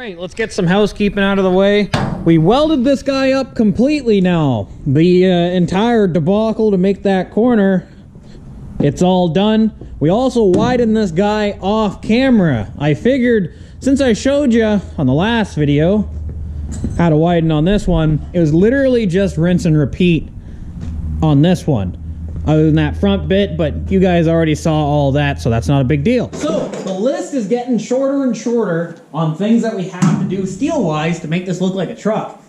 right, let's get some housekeeping out of the way. We welded this guy up completely now. The entire debacle to make that corner, it's all done. We also widened this guy off camera. I figured, since I showed you on the last video how to widen on this one, it was literally just rinse and repeat on this one. Other than that front bit, but you guys already saw all that, so that's not a big deal. So, the list is getting shorter and shorter on things that we have to do steel-wise to make this look like a truck.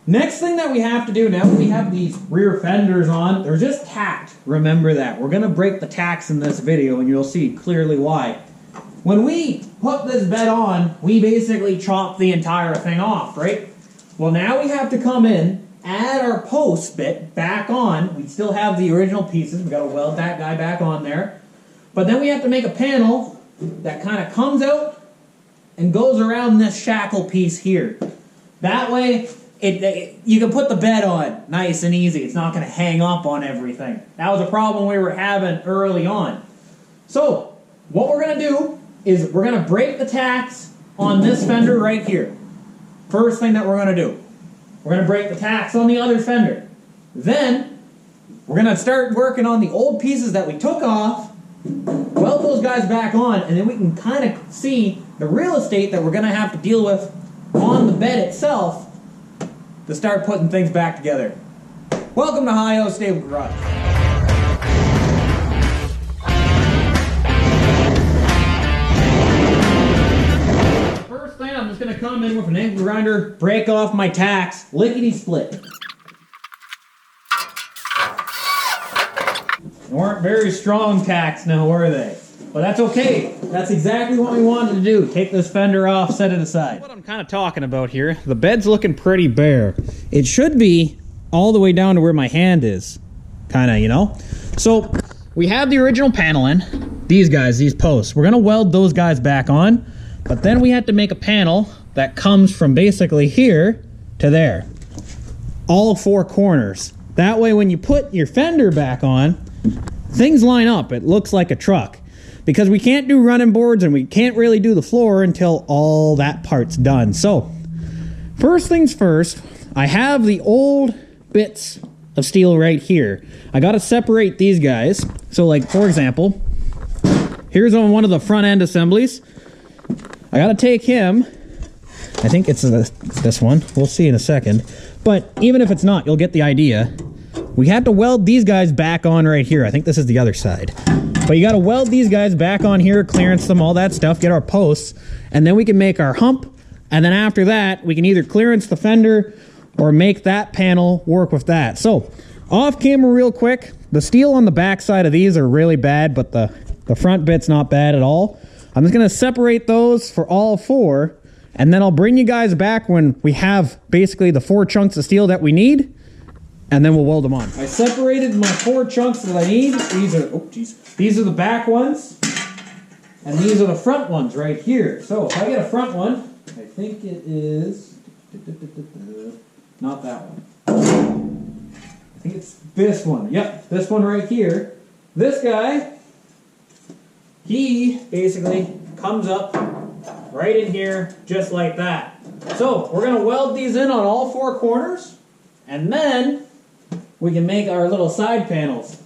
Next thing that we have to do, now that we have these rear fenders on, they're just tacked. Remember that. We're going to break the tacks in this video, and you'll see clearly why. When we put this bed on, we basically chop the entire thing off, right? Well, now we have to come in, add our post bit back on. We still have the original pieces. We got to weld that guy back on there. But then we have to make a panel that kind of comes out and goes around this shackle piece here. That way, you can put the bed on nice and easy. It's not going to hang up on everything. That was a problem we were having early on. So, what we're going to do is we're going to break the tacks on this fender right here. First thing that we're going to do. We're going to break the tacks on the other fender. Then, we're going to start working on the old pieces that we took off, weld those guys back on, and then we can kind of see the real estate that we're going to have to deal with on the bed itself to start putting things back together. Welcome to Hi-O Stable Garage. First thing, I'm just going to come in with an angle grinder, break off my tacks, lickety-split. They weren't very strong tacks now, were they? But that's okay. That's exactly what we wanted to do. Take this fender off, set it aside. What I'm kind of talking about here, the bed's looking pretty bare. It should be all the way down to where my hand is. Kind of, you know? So, we have the original panel in. These guys, these posts. We're going to weld those guys back on. But then we have to make a panel that comes from basically here to there. All four corners. That way when you put your fender back on, things line up. It looks like a truck. Because we can't do running boards and we can't really do the floor until all that part's done. So, first things first, I have the old bits of steel right here. I got to separate these guys. So like, for example, here's on one of the front end assemblies. I got to take him. I think it's this one. We'll see in a second. But even if it's not, you'll get the idea. We had to weld these guys back on right here. I think this is the other side. But you got to weld these guys back on here, clearance them, all that stuff, get our posts, and then we can make our hump, and then after that, we can either clearance the fender or make that panel work with that. So, off camera real quick, the steel on the back side of these are really bad, but the front bit's not bad at all. I'm just going to separate those for all four, and then I'll bring you guys back when we have basically the 4 chunks of steel that we need, and then we'll weld them on. I separated my 4 chunks that I need. These are the back ones, and these are the front ones right here. So if I get a front one, I think it is not that one. I think it's this one. Yep, this one right here. This guy, he basically comes up right in here just like that. So we're going to weld these in on all 4 corners, and then we can make our little side panels.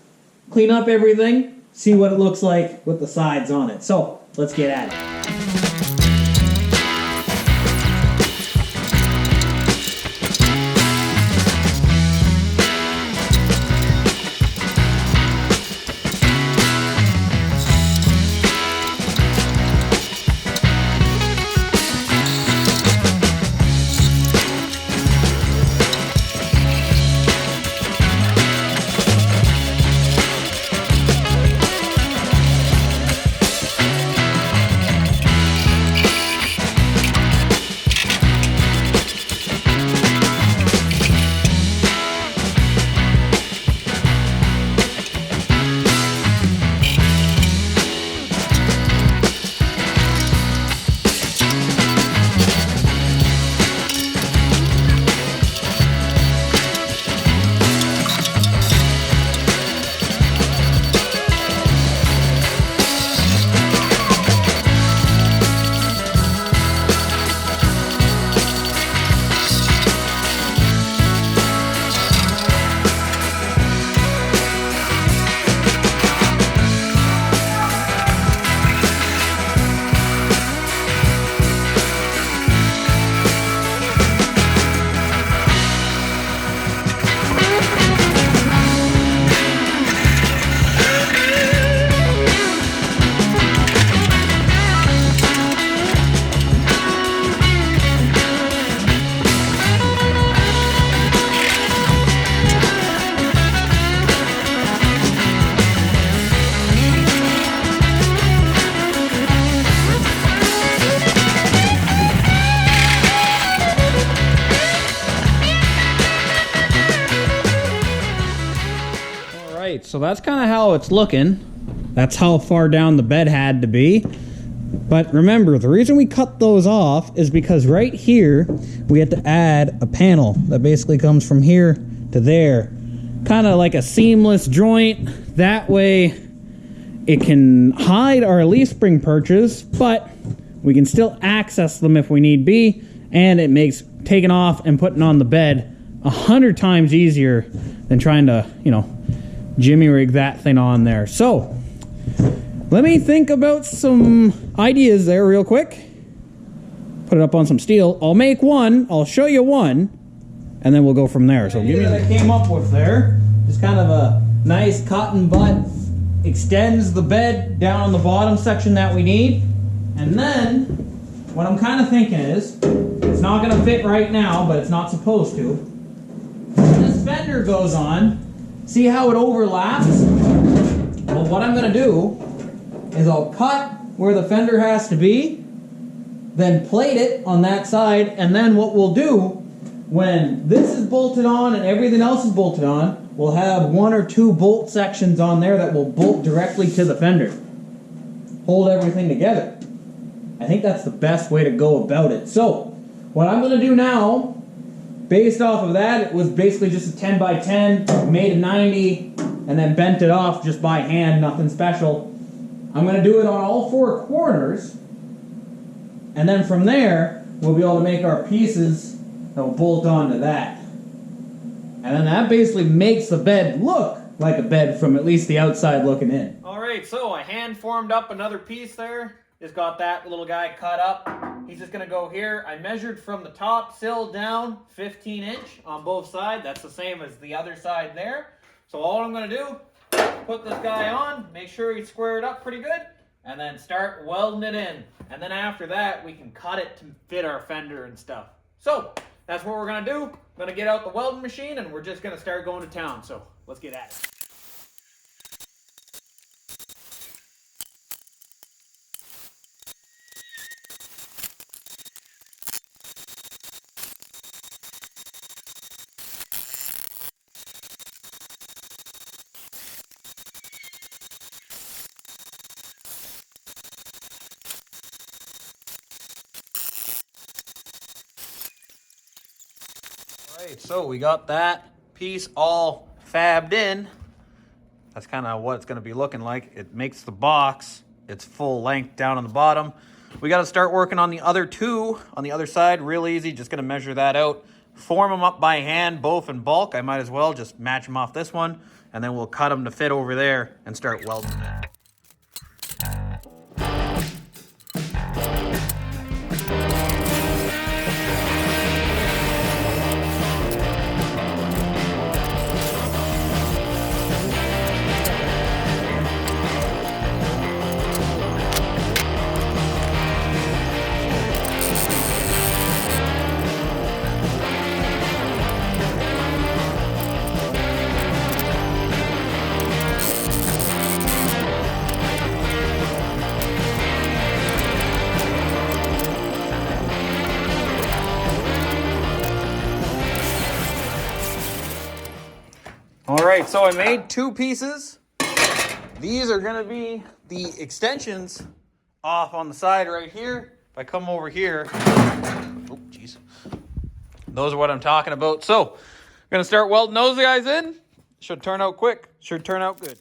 Clean up everything, see what it looks like with the sides on it. So, let's get at it. so that's kind of how it's looking. That's how far down the bed had to be. But remember, the reason we cut those off is because right here, we had to add a panel that basically comes from here to there. Kind of like a seamless joint. That way, it can hide our leaf spring perches, but we can still access them if we need be. And it makes taking off and putting on the bed 100 times easier than trying to, you know, jimmy rig that thing on there. So, let me think about some ideas there real quick. Put it up on some steel. I'll make one, I'll show you one, and then we'll go from there. So give me that I came up with there. Just kind of a nice cotton butt. Extends the bed down on the bottom section that we need. And then, what I'm kind of thinking is, it's not going to fit right now, but it's not supposed to. When this fender goes on, see how it overlaps? Well, what I'm going to do is I'll cut where the fender has to be, then plate it on that side, and then what we'll do, when this is bolted on and everything else is bolted on, we'll have 1 or 2 bolt sections on there that will bolt directly to the fender. Hold everything together. I think that's the best way to go about it. So, what I'm going to do now, based off of that, it was basically just a 10 by 10, made a 90, and then bent it off just by hand, nothing special. I'm going to do it on all 4 corners, and then from there, we'll be able to make our pieces that will bolt onto that. And then that basically makes the bed look like a bed from at least the outside looking in. Alright, so I hand formed up another piece there. Just got that little guy cut up. He's just going to go here. I measured from the top sill down 15 inch on both sides. That's the same as the other side there. So all I'm going to do, put this guy on, make sure he's squared up pretty good, and then start welding it in. And then after that, we can cut it to fit our fender and stuff. So, that's what we're going to do. I'm going to get out the welding machine, and we're just going to start going to town. So, let's get at it. Alright, so we got that piece all fabbed in. That's kind of what it's going to be looking like. It makes the box its full length down on the bottom. We got to start working on the other 2 on the other side. Real easy, just going to measure that out. Form them up by hand, both in bulk. I might as well just match them off this one, and then we'll cut them to fit over there and start welding it. Alright, so I made 2 pieces. These are going to be the extensions off on the side right here. If I come over here, oh jeez, those are what I'm talking about. So, I'm going to start welding those guys in. Should turn out quick, should turn out good.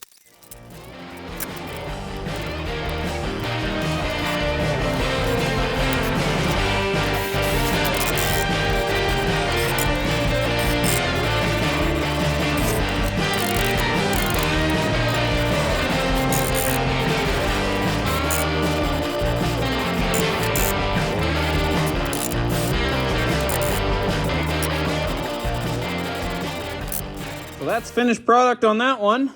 So that's finished product on that one.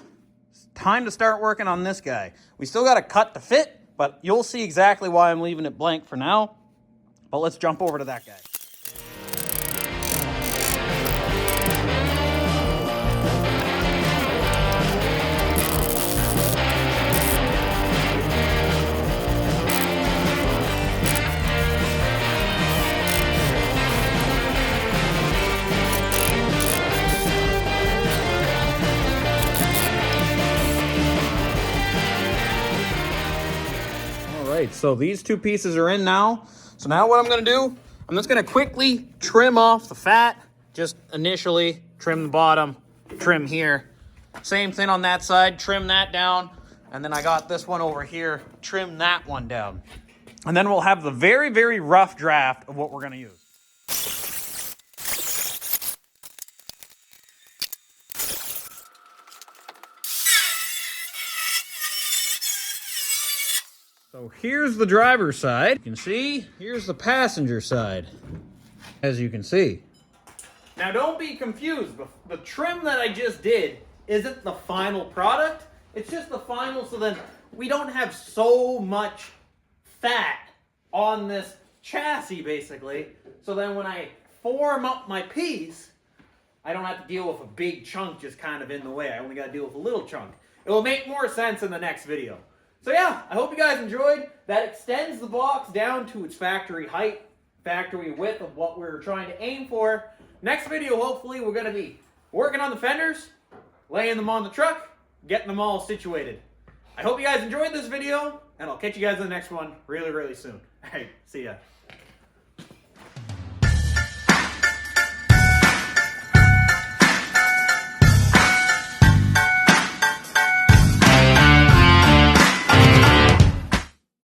It's time to start working on this guy. We still got to cut to fit, but you'll see exactly why I'm leaving it blank for now. But let's jump over to that guy. So these two pieces are in now. So now what I'm gonna do, I'm just gonna quickly trim off the fat. Just initially trim the bottom, trim here. Same thing on that side, trim that down. And then I got this one over here, trim that one down. And then we'll have the very, very rough draft of what we're gonna use. So here's the driver's side. You can see, here's the passenger side, as you can see. Now don't be confused, the trim that I just did isn't the final product. It's just the final, so then we don't have so much fat on this chassis, basically. So then when I form up my piece, I don't have to deal with a big chunk just kind of in the way. I only got to deal with a little chunk. It will make more sense in the next video. So yeah, I hope you guys enjoyed. That extends the box down to its factory height, factory width of what we're trying to aim for. Next video, hopefully, we're going to be working on the fenders, laying them on the truck, getting them all situated. I hope you guys enjoyed this video, and I'll catch you guys in the next one really, really soon. All right, see ya.